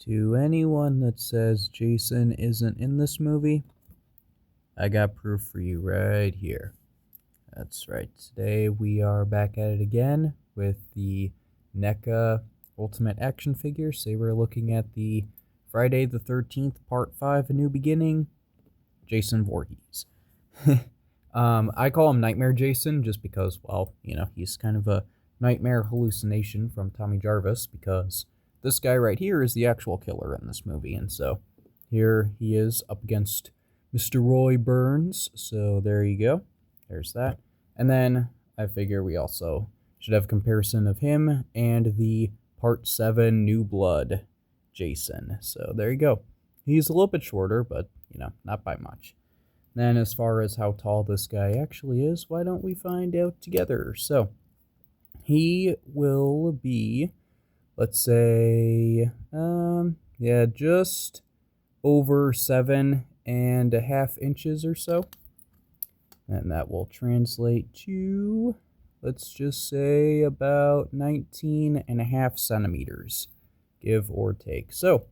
To anyone that says Jason isn't in this movie, I got proof for you right here. That's right. Today we are back at it again with the NECA Ultimate Action Figures. Today we're looking at the Friday the 13th Part 5, A New Beginning, Jason Voorhees. I call him Nightmare Jason just because, well, he's kind of a nightmare hallucination from Tommy Jarvis, because this guy right here is the actual killer in this movie. And so here he is up against Mr. Roy Burns. So there you go. There's that. And then I figure we also should have a comparison of him and the Part 7 New Blood Jason. So there you go. He's a little bit shorter, but, not by much. Then as far as how tall this guy actually is, why don't we find out together? So he will be, let's say, just over 7.5 inches or so. And that will translate to, let's just say, about 19.5 centimeters, give or take. So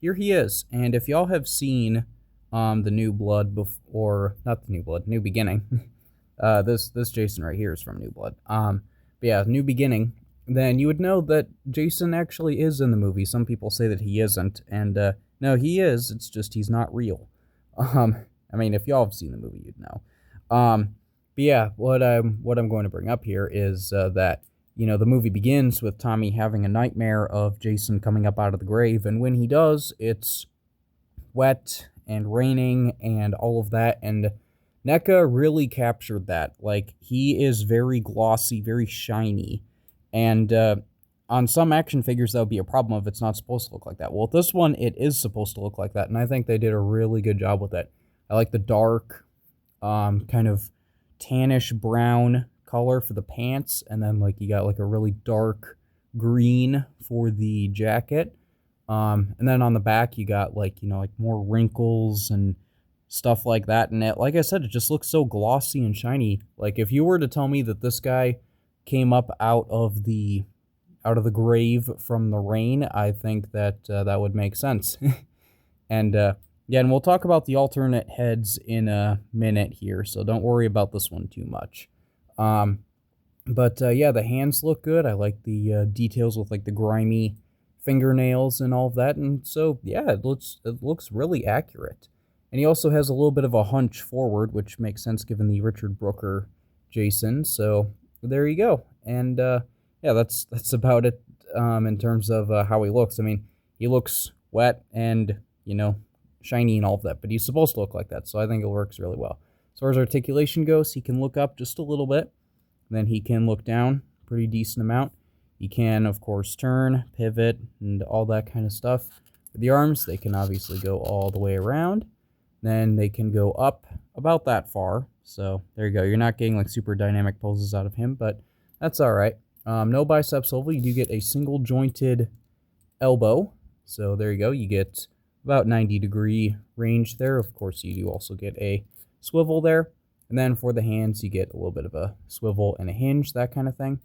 here he is. And if y'all have seen the New Blood before, not the New Blood, New Beginning. This Jason right here is from New Blood. But yeah, New Beginning. Then you would know that Jason actually is in the movie. Some people say that he isn't, and no, he is. It's just he's not real. I mean, if y'all have seen the movie, you'd know. But yeah, what I'm going to bring up here is that the movie begins with Tommy having a nightmare of Jason coming up out of the grave, and when he does, it's wet and raining and all of that, and NECA really captured that. Like, he is very glossy, very shiny, and on some action figures that would be a problem if it's not supposed to look like that. Well, with this one, it is supposed to look like that, and I think they did a really good job with it. I like the dark, kind of tannish brown color for the pants, and then you got a really dark green for the jacket. And then on the back, you got more wrinkles and stuff like that. And like I said, it just looks so glossy and shiny. Like, if you were to tell me that this guy came up out of the grave from the rain, I think that that would make sense. And yeah, and we'll talk about the alternate heads in a minute here, so don't worry about this one too much. But yeah, the hands look good. I like the details with the grimy fingernails and all of that, and so yeah, it looks really accurate. And he also has a little bit of a hunch forward, which makes sense given the Richard Brooker Jason. So there you go. And yeah, that's about it in terms of how he looks. I mean, he looks wet and shiny and all of that, but he's supposed to look like that, so I think it works really well. As far as articulation goes, he can look up just a little bit, then he can look down a pretty decent amount. He can, of course, turn, pivot, and all that kind of stuff. For the arms, they can obviously go all the way around. Then they can go up about that far. So there you go. You're not getting super dynamic poses out of him, but that's all right. No bicep swivel. You do get a single jointed elbow. So there you go. You get about 90-degree range there. Of course, you do also get a swivel there. And then for the hands, you get a little bit of a swivel and a hinge, that kind of thing.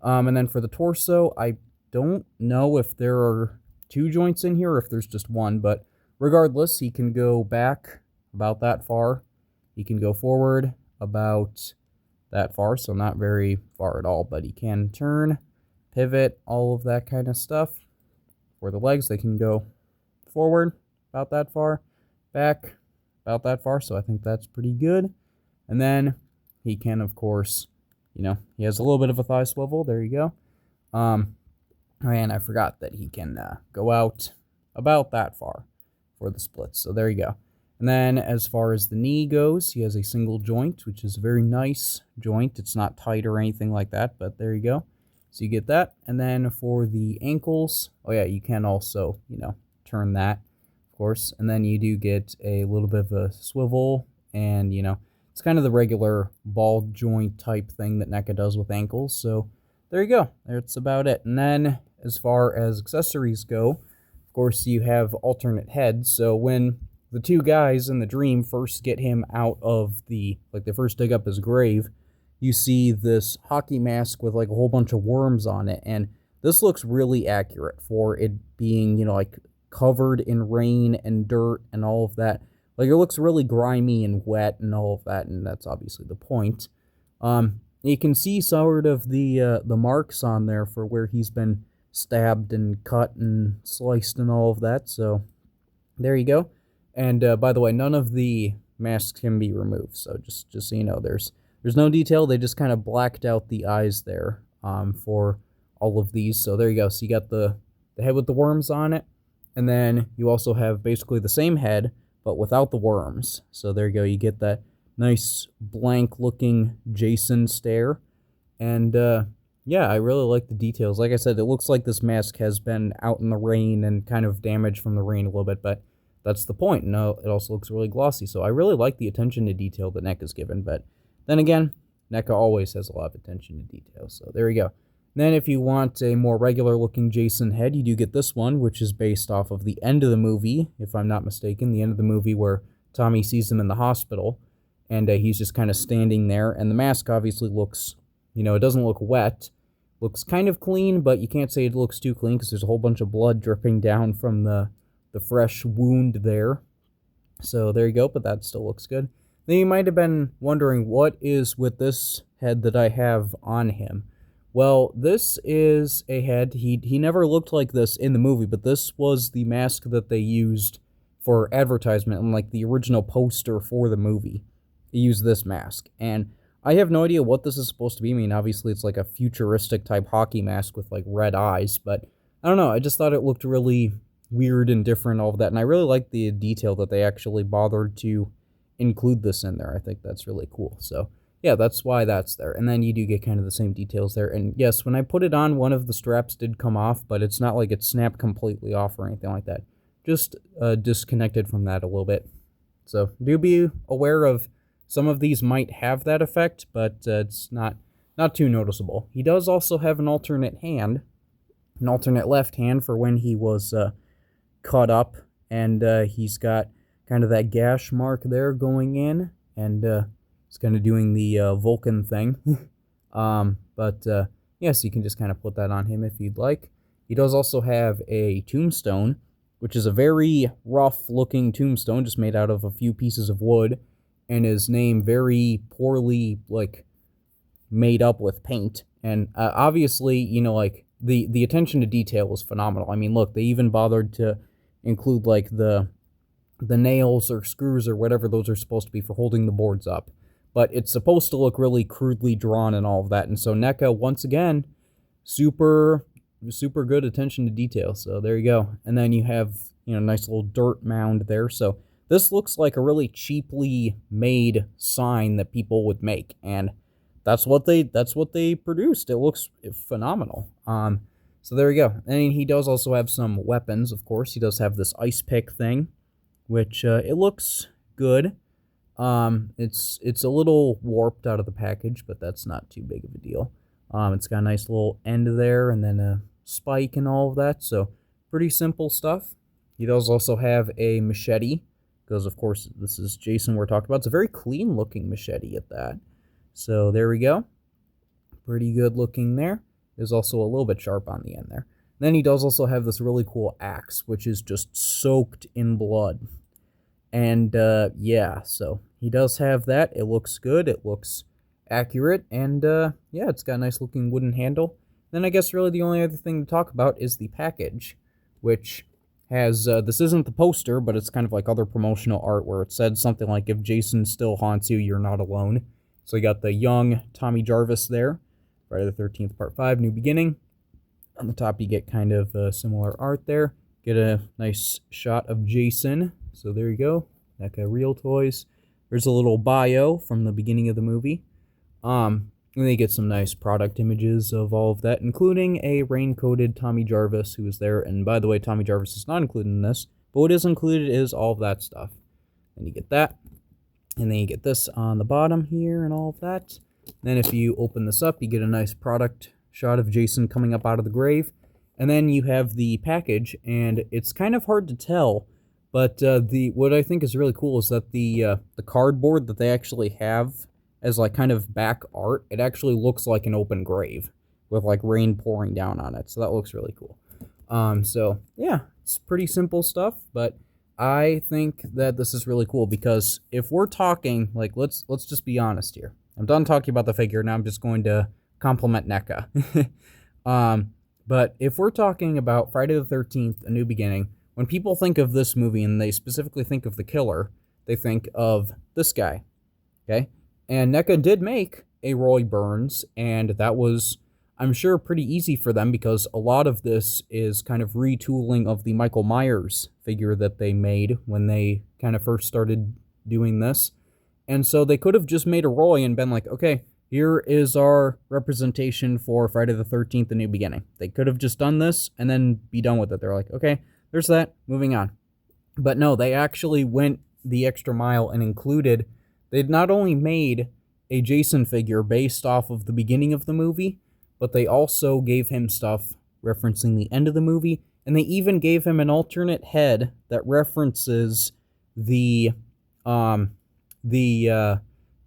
And then for the torso, I don't know if there are 2 joints in here or if there's just one, but regardless, he can go back about that far. He can go forward about that far, so not very far at all, but he can turn, pivot, all of that kind of stuff. For the legs, they can go forward about that far, back about that far, so I think that's pretty good. And then he can, of course, he has a little bit of a thigh swivel. There you go. And I forgot that he can go out about that far for the splits. So there you go. And then as far as the knee goes, he has a single joint, which is a very nice joint. It's not tight or anything like that, but there you go. So you get that. And then for the ankles, oh yeah, you can also, turn that, of course. And then you do get a little bit of a swivel, and, it's kind of the regular ball joint type thing that NECA does with ankles. So there you go. That's about it. And then as far as accessories go, of course, you have alternate heads. So when the 2 guys in the dream first get him out of they first dig up his grave, you see this hockey mask with a whole bunch of worms on it. And this looks really accurate for it being, covered in rain and dirt and all of that. Like, it looks really grimy and wet and all of that, and that's obviously the point. You can see sort of the marks on there for where he's been stabbed and cut and sliced and all of that, so there you go. And by the way, none of the masks can be removed, so just so you know, there's no detail. They just kind of blacked out the eyes there for all of these. So there you go. So you got the head with the worms on it, and then you also have basically the same head, but without the worms. So there you go. You get that nice blank-looking Jason stare. And yeah, I really like the details. Like I said, it looks like this mask has been out in the rain and kind of damaged from the rain a little bit, but that's the point. No, it also looks really glossy. So I really like the attention to detail that NECA's given, but then again, NECA always has a lot of attention to detail. So there you go. Then if you want a more regular looking Jason head, you do get this one, which is based off of the end of the movie, if I'm not mistaken, the end of the movie where Tommy sees him in the hospital, and he's just kind of standing there, and the mask obviously looks, you know, it doesn't look wet, looks kind of clean, but you can't say it looks too clean because there's a whole bunch of blood dripping down from the fresh wound there. So there you go, but that still looks good. Then you might have been wondering, what is with this head that I have on him? Well, this is a head, he never looked like this in the movie, but this was the mask that they used for advertisement and like the original poster for the movie. They used this mask, and I have no idea what this is supposed to be. I mean, obviously it's like a futuristic type hockey mask with like red eyes, but I don't know, I just thought it looked really weird and different, all of that, and I really like the detail that they actually bothered to include this in there. I think that's really cool. So yeah, that's why that's there. And then you do get kind of the same details there. And yes, when I put it on, one of the straps did come off, but it's not like it snapped completely off or anything like that. Just disconnected from that a little bit. So do be aware of some of these might have that effect, but it's not too noticeable. He does also have an alternate hand, an alternate left hand for when he was cut up, and he's got kind of that gash mark there going in, and it's kind of doing the Vulcan thing. But yes, you can just kind of put that on him if you'd like. He does also have a tombstone, which is a very rough-looking tombstone, just made out of a few pieces of wood, and his name very poorly, like, made up with paint. And obviously, you know, like, the attention to detail was phenomenal. I mean, look, they even bothered to include, like, the nails or screws or whatever those are supposed to be for holding the boards up. But it's supposed to look really crudely drawn and all of that. And so NECA, once again, super good attention to detail. So there you go. And then you have, you know, nice little dirt mound there. So this looks like a really cheaply made sign that people would make. And that's what they produced. It looks phenomenal. So there you go. And he does also have some weapons, of course. He does have this ice pick thing, which it looks good. It's a little warped out of the package, but that's not too big of a deal. It's got a nice little end there, and then a spike and all of that, so pretty simple stuff. He does also have a machete, because of course this is Jason we're talking about. It's a very clean looking machete at that. So there we go. Pretty good looking there. There's also a little bit sharp on the end there. Then he does also have this really cool axe, which is just soaked in blood. And yeah, so he does have that. It looks good. It looks accurate. And yeah, it's got a nice looking wooden handle. Then I guess really the only other thing to talk about is the package, which has, this isn't the poster, but it's kind of like other promotional art where it said something like, if Jason still haunts you, you're not alone. So you got the young Tommy Jarvis there, Friday the 13th Part 5, New Beginning. On the top you get kind of similar art there. Get a nice shot of Jason. So there you go, NECA Real Toys. There's a little bio from the beginning of the movie. And then you get some nice product images of all of that, including a rain-coated Tommy Jarvis who is there. And by the way, Tommy Jarvis is not included in this, but what is included is all of that stuff. And you get that. And then you get this on the bottom here and all of that. Then if you open this up, you get a nice product shot of Jason coming up out of the grave. And then you have the package, and it's kind of hard to tell, but what I think is really cool is that the cardboard that they actually have as like kind of back art, it actually looks like an open grave with like rain pouring down on it. So that looks really cool. So yeah, It's pretty simple stuff, but I think that this is really cool because if we're talking, like, let's just be honest here. I'm done talking about the figure, now I'm just going to compliment NECA. But if we're talking about Friday the 13th, A New Beginning, when people think of this movie and they specifically think of the killer, they think of this guy, okay? And NECA did make a Roy Burns, and that was, I'm sure, pretty easy for them because a lot of this is kind of retooling of the Michael Myers figure that they made when they kind of first started doing this. And so they could have just made a Roy and been like, okay, here is our representation for Friday the 13th, A New Beginning. They could have just done this and then be done with it. They're like, okay, there's that, moving on. But no, they actually went the extra mile and included, they'd not only made a Jason figure based off of the beginning of the movie, but they also gave him stuff referencing the end of the movie, and they even gave him an alternate head that references the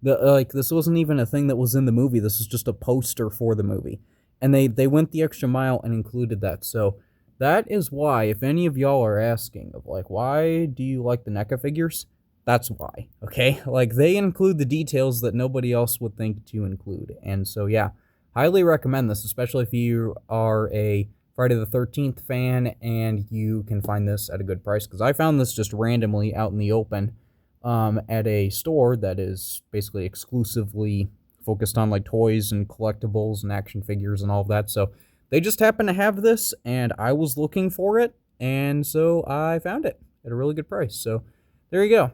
like, this wasn't even a thing that was in the movie, this was just a poster for the movie. And they went the extra mile and included that. So that is why, if any of y'all are asking of like, why do you like the NECA figures? That's why, okay? Like, they include the details that nobody else would think to include. And so, yeah, highly recommend this, especially if you are a Friday the 13th fan and you can find this at a good price. Because I found this just randomly out in the open at a store that is basically exclusively focused on like toys and collectibles and action figures and all of that. So they just happened to have this, and I was looking for it, and so I found it at a really good price. So there you go.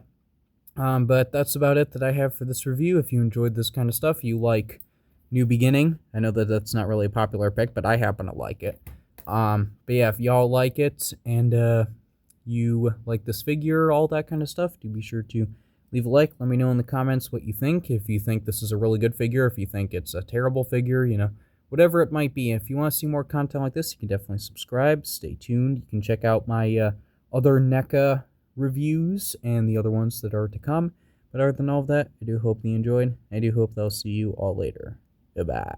But that's about it that I have for this review. If you enjoyed this kind of stuff, you like New Beginning. I know that that's not really a popular pick, but I happen to like it. But yeah, if y'all like it and you like this figure, all that kind of stuff, do be sure to leave a like. Let me know in the comments what you think. If you think this is a really good figure, if you think it's a terrible figure, you know, whatever it might be. If you want to see more content like this, you can definitely subscribe. Stay tuned. You can check out my other NECA reviews and the other ones that are to come. But other than all of that, I do hope you enjoyed. I do hope that I'll see you all later. Goodbye.